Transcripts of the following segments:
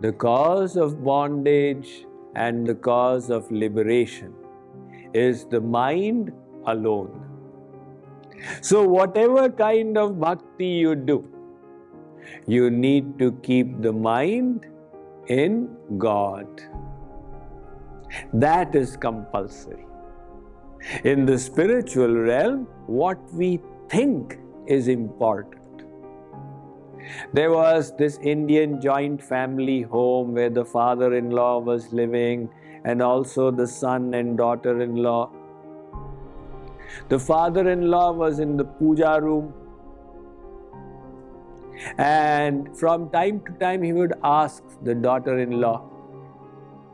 The cause of bondage and the cause of liberation is the mind alone. So whatever kind of bhakti you do, you need to keep the mind in God. That is compulsory. In the spiritual realm, what we think is important. There was this Indian joint family home where the father-in-law was living and also the son and daughter-in-law. The father-in-law was in the puja room, and from time to time he would ask the daughter-in-law,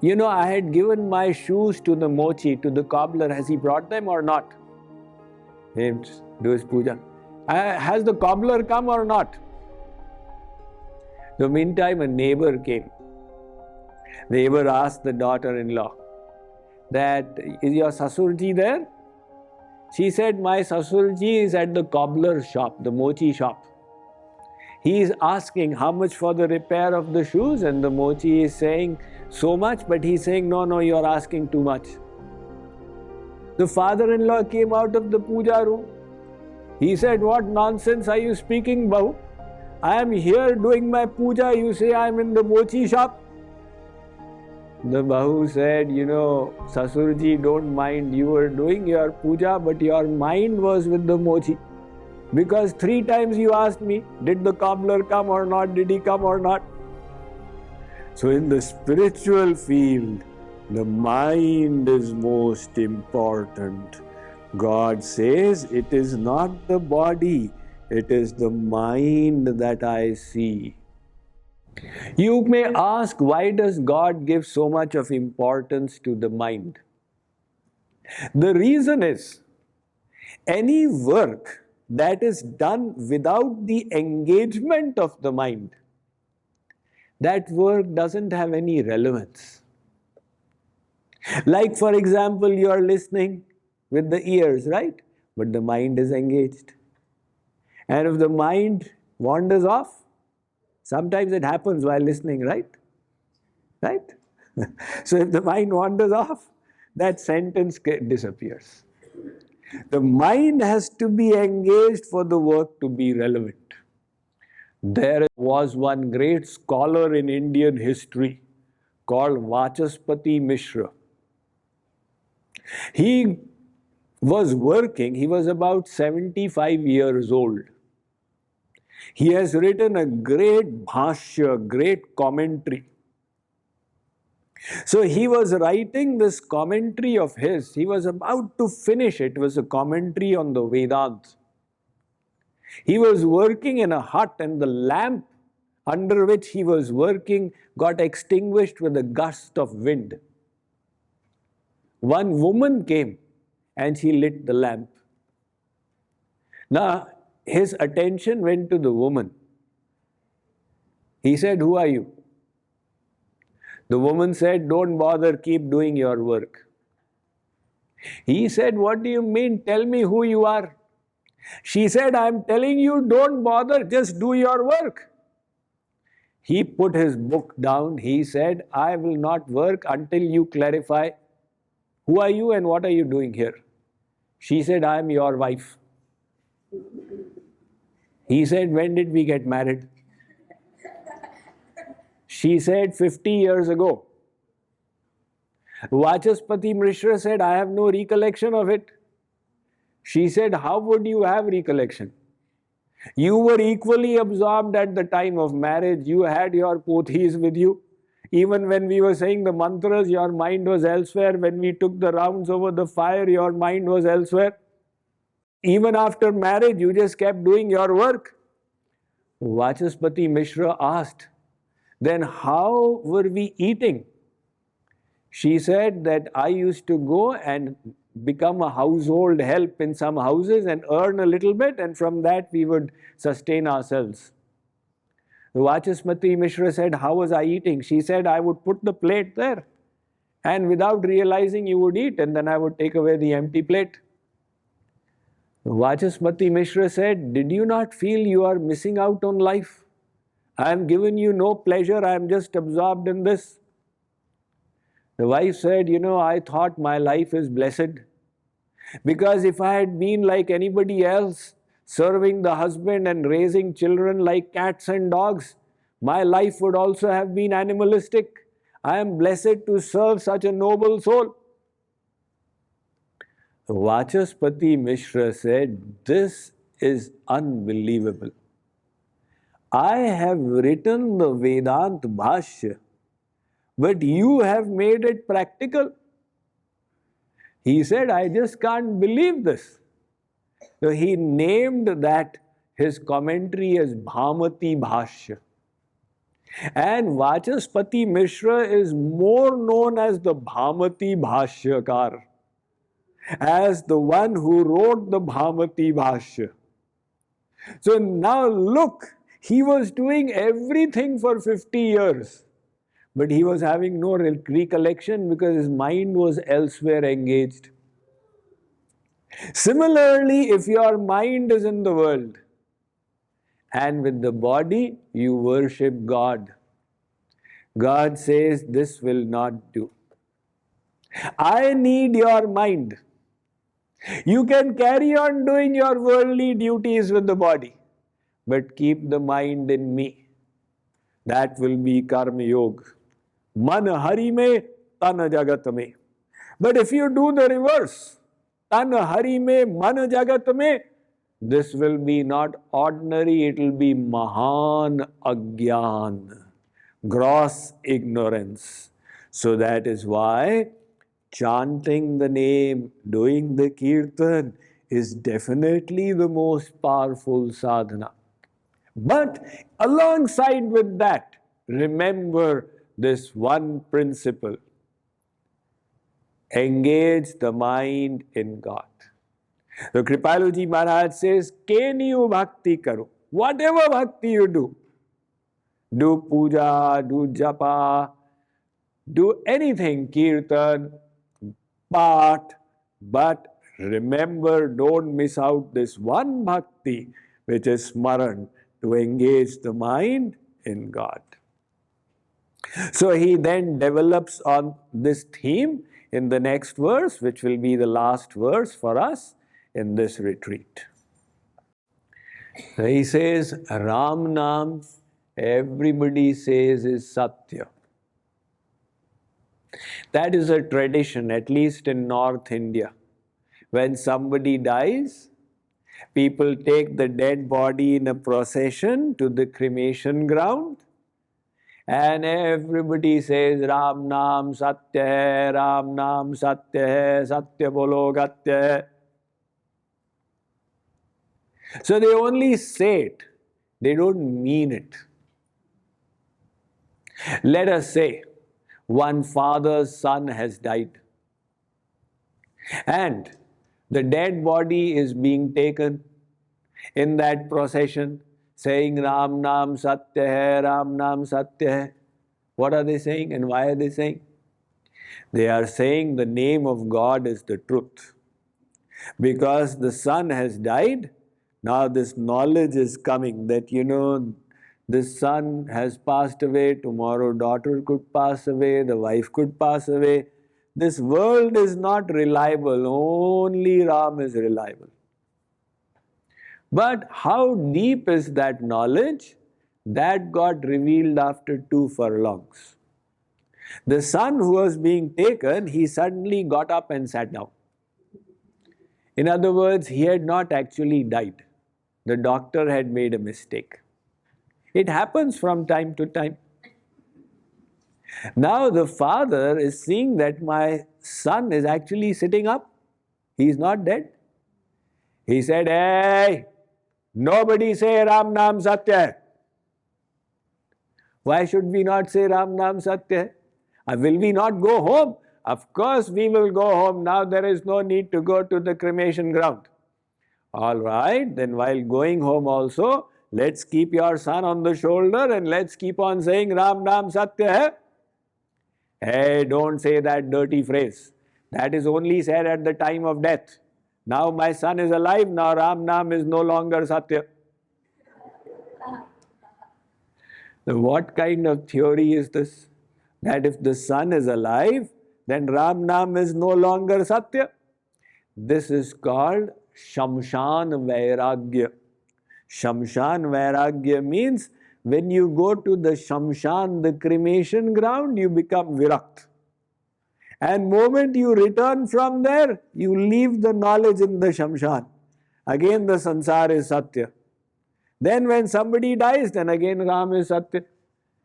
you know, I had given my shoes to the mochi, to the cobbler, has he brought them or not? He would do his puja. Has the cobbler come or not? In the meantime, a neighbor came. The neighbor asked the daughter-in-law that, is your Sasurji there? She said, my Sasurji is at the cobbler's shop, the mochi shop. He is asking how much for the repair of the shoes, and the mochi is saying so much, but he is saying, no, you are asking too much. The father-in-law came out of the puja room. He said, what nonsense are you speaking, Bahu? I am here doing my puja, you say I am in the mochi shop. The Bahu said, you know, Sasurji, don't mind, you were doing your puja, but your mind was with the mochi. Because 3 times you asked me, did the cobbler come or not, did he come or not? So in the spiritual field, the mind is most important. God says, it is not the body, it is the mind that I see. You may ask, why does God give so much of importance to the mind? The reason is, any work that is done without the engagement of the mind, that work doesn't have any relevance. Like, for example, you are listening with the ears, right? But the mind is engaged. And if the mind wanders off, sometimes it happens while listening, right? Right? So if the mind wanders off, that sentence disappears. The mind has to be engaged for the work to be relevant. There was one great scholar in Indian history called Vacaspati Mishra. He was working, he was about 75 years old. He has written a great bhashya, great commentary. So he was writing this commentary of his. He was about to finish it. It was a commentary on the Vedanta. He was working in a hut, and the lamp under which he was working got extinguished with a gust of wind. One woman came and she lit the lamp. Now, his attention went to the woman. He said, who are you? The woman said, don't bother, keep doing your work. He said, what do you mean? Tell me who you are. She said, I am telling you, don't bother, just do your work. He put his book down. He said, I will not work until you clarify who are you and what are you doing here. She said, I am your wife. He said, when did we get married? She said, 50 years ago. Vacaspati Mishra said, I have no recollection of it. She said, how would you have recollection? You were equally absorbed at the time of marriage. You had your pothis with you. Even when we were saying the mantras, your mind was elsewhere. When we took the rounds over the fire, your mind was elsewhere. Even after marriage, you just kept doing your work. Vacaspati Mishra asked, then how were we eating? She said that I used to go and become a household help in some houses and earn a little bit, and from that we would sustain ourselves. Vacaspati Mishra said, how was I eating? She said, I would put the plate there, and without realizing you would eat, and then I would take away the empty plate. Vacaspati Mishra said, did you not feel you are missing out on life? I am giving you no pleasure, I am just absorbed in this. The wife said, I thought my life is blessed. Because if I had been like anybody else, serving the husband and raising children like cats and dogs, my life would also have been animalistic. I am blessed to serve such a noble soul. Vacaspati Mishra said, this is unbelievable. I have written the Vedant Bhashya, but you have made it practical. He said, I just can't believe this. So he named that his commentary as Bhamati Bhashya. And Vacaspati Mishra is more known as the Bhamati Bhashyakar, as the one who wrote the Bhamati Bhashya. So now look, he was doing everything for 50 years, but he was having no recollection because his mind was elsewhere engaged. Similarly, if your mind is in the world and with the body you worship God, God says this will not do. I need your mind. You can carry on doing your worldly duties with the body, but keep the mind in me. That will be Karma Yoga. Man hari me, tan jagat me. But if you do the reverse, tan hari me, man jagat me, this will be not ordinary, it will be Mahan Agyan, gross ignorance. So that is why chanting the name, doing the kirtan is definitely the most powerful sadhana. But alongside with that, remember this one principle. Engage the mind in God. So Kripaluji Maharaj says, Keniyu bhakti karo. Whatever bhakti you do puja, do japa, do anything, kirtan, path, but remember, don't miss out this one bhakti, which is smaran, to engage the mind in God. So he then develops on this theme in the next verse, which will be the last verse for us in this retreat. He says, Ram Nam, everybody says is Satya. That is a tradition, at least in North India. When somebody dies, people take the dead body in a procession to the cremation ground, and everybody says, Ram Nam Satya hai, Ram Nam Satya hai, Satya Bolo Gatya hai. So they only say it, they don't mean it. Let us say, one father's son has died, and the dead body is being taken in that procession, saying Ram Nam Satya hai, Ram Nam Satya hai. What are they saying and why are they saying? They are saying the name of God is the truth. Because the son has died, now this knowledge is coming that, this son has passed away, tomorrow daughter could pass away, the wife could pass away. This world is not reliable, only Ram is reliable. But how deep is that knowledge? That got revealed after 2 furlongs. The son who was being taken, he suddenly got up and sat down. In other words, he had not actually died. The doctor had made a mistake. It happens from time to time. Now the father is seeing that my son is actually sitting up. He is not dead. He said, hey, nobody say Ram Nam Satya. Why should we not say Ram Nam Satya? Will we not go home? Of course we will go home. Now there is no need to go to the cremation ground. All right, then while going home also, let's keep your son on the shoulder and let's keep on saying Ram Nam Satya hai. Hey, don't say that dirty phrase. That is only said at the time of death. Now my son is alive, now Ram Nam is no longer Satya. What kind of theory is this? That if the sun is alive, then Ram Nam is no longer Satya. This is called Shamshan Vairagya. Shamshan Vairagya means when you go to the Shamshan, the cremation ground, you become Virakt. And moment you return from there, you leave the knowledge in the Shamshan. Again the Sansar is Satya. Then when somebody dies, then again Ram is Satya.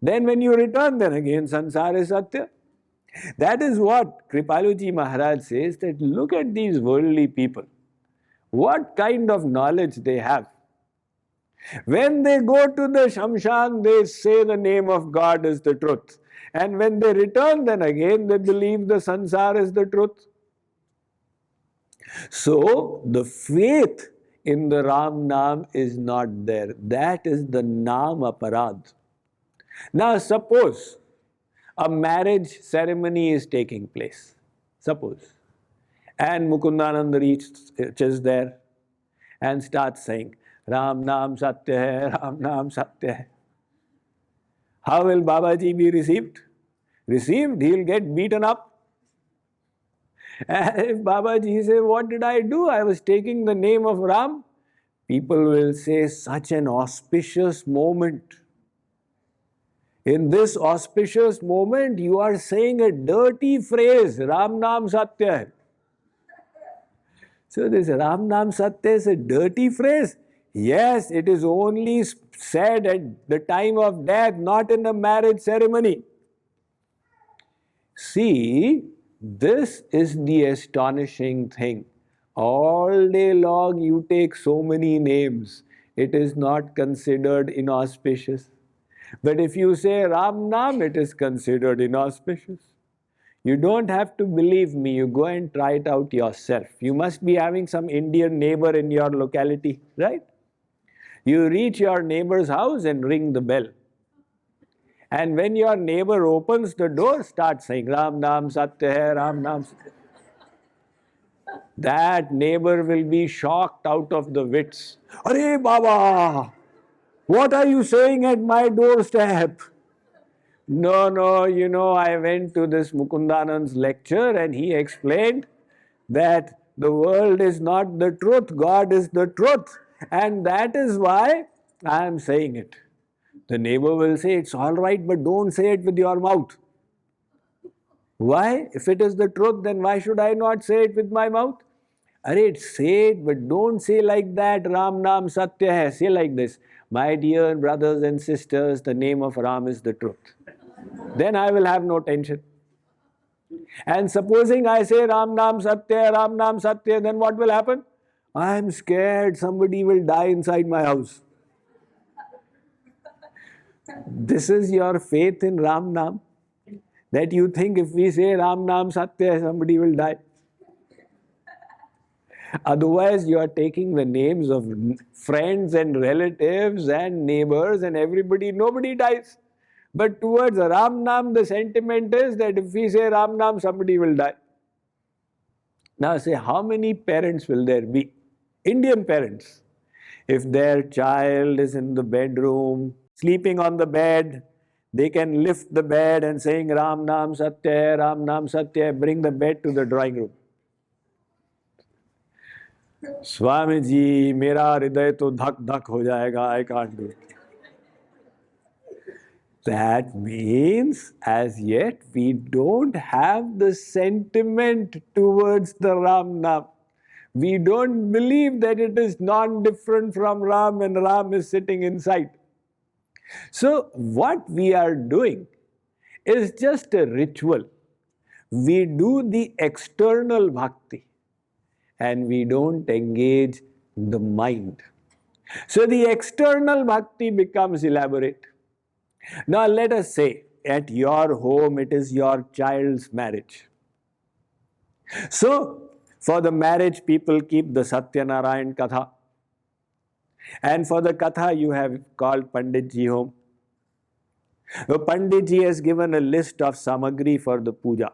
Then when you return, then again Sansar is Satya. That is what Kripaluji Maharaj says, that look at these worldly people. What kind of knowledge they have. When they go to the Shamshan, they say the name of God is the truth. And when they return, then again they believe the Sansar is the truth. So, the faith in the Ram Nam is not there. That is the Nam Aparad. Now, suppose a marriage ceremony is taking place. Suppose. And Mukundananda reaches there and starts saying, Ram Nam Satya hai, Ram Nam Satya hai. How will Babaji be received? Received, he'll get beaten up. And if Babaji says, what did I do? I was taking the name of Ram. People will say, such an auspicious moment. In this auspicious moment, you are saying a dirty phrase, Ram Nam Satya hai. So this Ram Nam Satya is a dirty phrase. Yes, it is only said at the time of death, not in a marriage ceremony. See, this is the astonishing thing. All day long you take so many names. It is not considered inauspicious. But if you say Ram Nam, it is considered inauspicious. You don't have to believe me. You go and try it out yourself. You must be having some Indian neighbor in your locality, right? You reach your neighbor's house and ring the bell. And when your neighbor opens the door, start saying, Ram Nam Satya hai, Ram Nam Satya hai. That neighbor will be shocked out of the wits. Arey Baba, what are you saying at my doorstep? No, you know, I went to this Mukundananda's lecture and he explained that the world is not the truth, God is the truth. And that is why I am saying it. The neighbor will say, it's all right, but don't say it with your mouth. Why? If it is the truth, then why should I not say it with my mouth? Arey, say it, but don't say like that, Ram Nam Satya hai. Say like this, my dear brothers and sisters, the name of Ram is the truth. Then I will have no tension. And supposing I say Ram Nam Satya, Ram Nam Satya, then what will happen? I am scared somebody will die inside my house. This is your faith in Ram Nam, that you think if we say Ram Nam Satya, somebody will die. Otherwise, you are taking the names of friends and relatives and neighbors and everybody, nobody dies. But towards Ram Nam, the sentiment is that if we say Ram Nam, somebody will die. Now say, how many parents will there be? Indian parents. If their child is in the bedroom, sleeping on the bed, they can lift the bed and saying Ram Nam Satya, Ram Nam Satya, bring the bed to the drawing room. Swamiji, mera hriday to dhak dhak ho jayega, I can't do it. That means, as yet, we don't have the sentiment towards the Ram Nam. We don't believe that it is non-different from Ram and Ram is sitting inside. So, what we are doing is just a ritual. We do the external bhakti and we don't engage the mind. So, the external bhakti becomes elaborate. Now, let us say at your home it is your child's marriage. So, for the marriage, people keep the Satyanarayan Katha. And for the Katha, you have called Panditji home. The Panditji has given a list of samagri for the puja.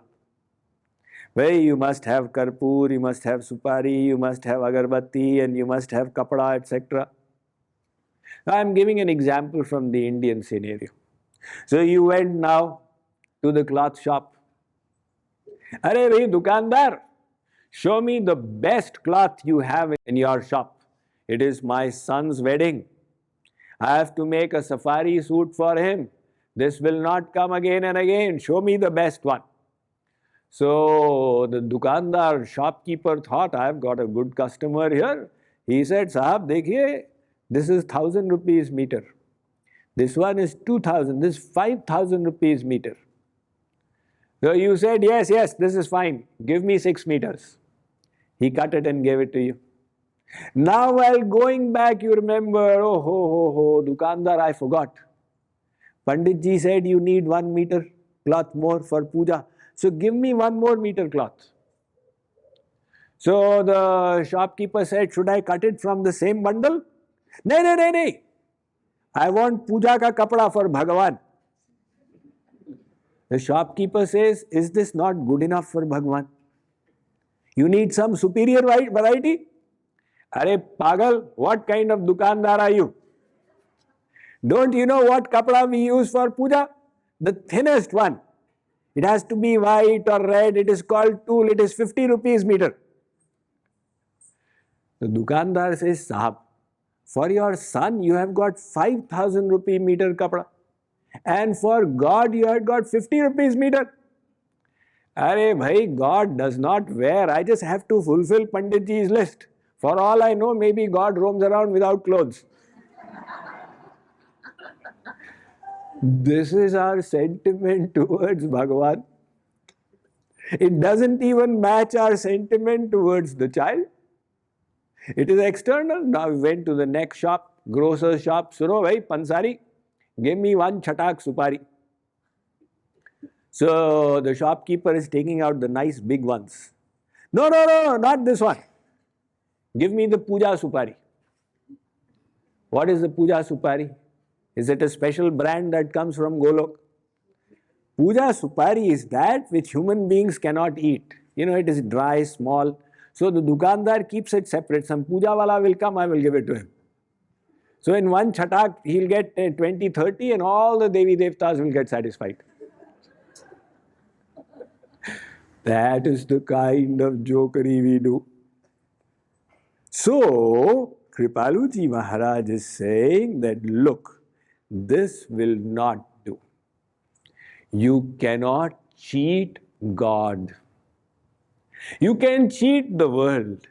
Where you must have karpur, you must have supari, you must have agarbatti, and you must have kapda, etc. Now, I am giving an example from the Indian scenario. So you went now to the cloth shop. Arey bhai dukandar, show me the best cloth you have in your shop. It is my son's wedding. I have to make a safari suit for him. This will not come again and again. Show me the best one. So the dukandar, shopkeeper thought, I have got a good customer here. He said, Sahab, dekhiye, this is 1,000 rupees meter. This one is 2,000. This is 5,000 rupees meter. So you said, yes, this is fine. Give me 6 meters. He cut it and gave it to you. Now while going back, you remember, oh ho, dukandar, I forgot. Pandit ji said you need 1 meter cloth more for puja. So give me 1 more meter cloth. So the shopkeeper said, should I cut it from the same bundle? No. I want puja ka kapda for Bhagavan. The shopkeeper says, is this not good enough for Bhagavan? You need some superior variety? Arey pagal, what kind of dukandar are you? Don't you know what kapda we use for puja? The thinnest one. It has to be white or red. It is called tool. It is 50 rupees meter. The dukandar says, Sahab, for your son you have got 5,000 rupee meter kapda. And for God you have got 50 rupees meter. Arey bhai, God does not wear. I just have to fulfill Pandit ji's list. For all I know, maybe God roams around without clothes. This is our sentiment towards Bhagavan. It doesn't even match our sentiment towards the child. It is external. Now we went to the next shop, grocer's shop. Suno bhai, pansari, give me 1 chatak supari. So the shopkeeper is taking out the nice big ones. No, not this one. Give me the puja supari. What is the puja supari? Is it a special brand that comes from Golok? Puja supari is that which human beings cannot eat. You know, it is dry, small. So the dukandar keeps it separate. Some puja wala will come, I will give it to him. So in 1 chatak, he'll get 20, 30 and all the Devi Devtas will get satisfied. That is the kind of jokery we do. So, Kripaluji Maharaj is saying that, look, this will not do. You cannot cheat God. You can cheat the world,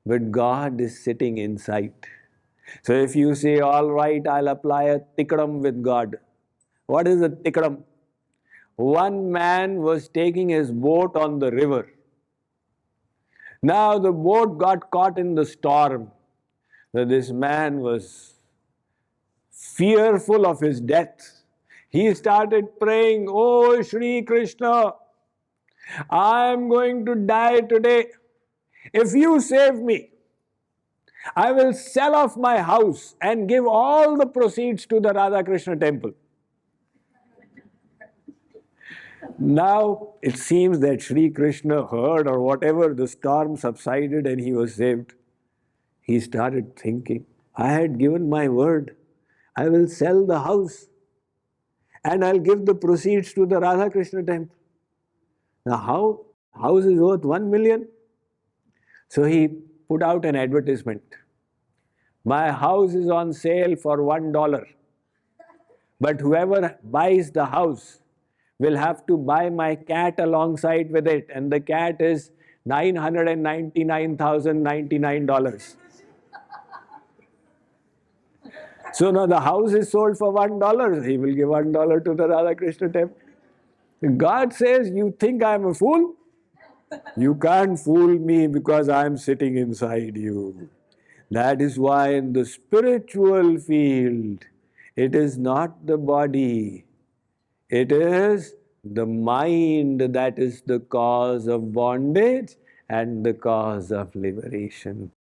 but God is sitting inside. So if you say, all right, I'll apply a tikram with God. What is a tikram? One man was taking his boat on the river. Now the boat got caught in the storm. So this man was fearful of his death. He started praying, oh Shri Krishna, I am going to die today. If you save me, I will sell off my house and give all the proceeds to the Radha Krishna temple. Now it seems that Shri Krishna heard or whatever, the storm subsided and he was saved. He started thinking, I had given my word. I will sell the house and I'll give the proceeds to the Radha Krishna temple. Now how? House is worth 1 million. So he put out an advertisement. My house is on sale for $1. But whoever buys the house will have to buy my cat alongside with it. And the cat is $999,099. So now the house is sold for $1. He will give $1 to the Radha Krishna temple. God says, you think I am a fool? You can't fool me because I am sitting inside you. That is why in the spiritual field, it is not the body. It is the mind that is the cause of bondage and the cause of liberation.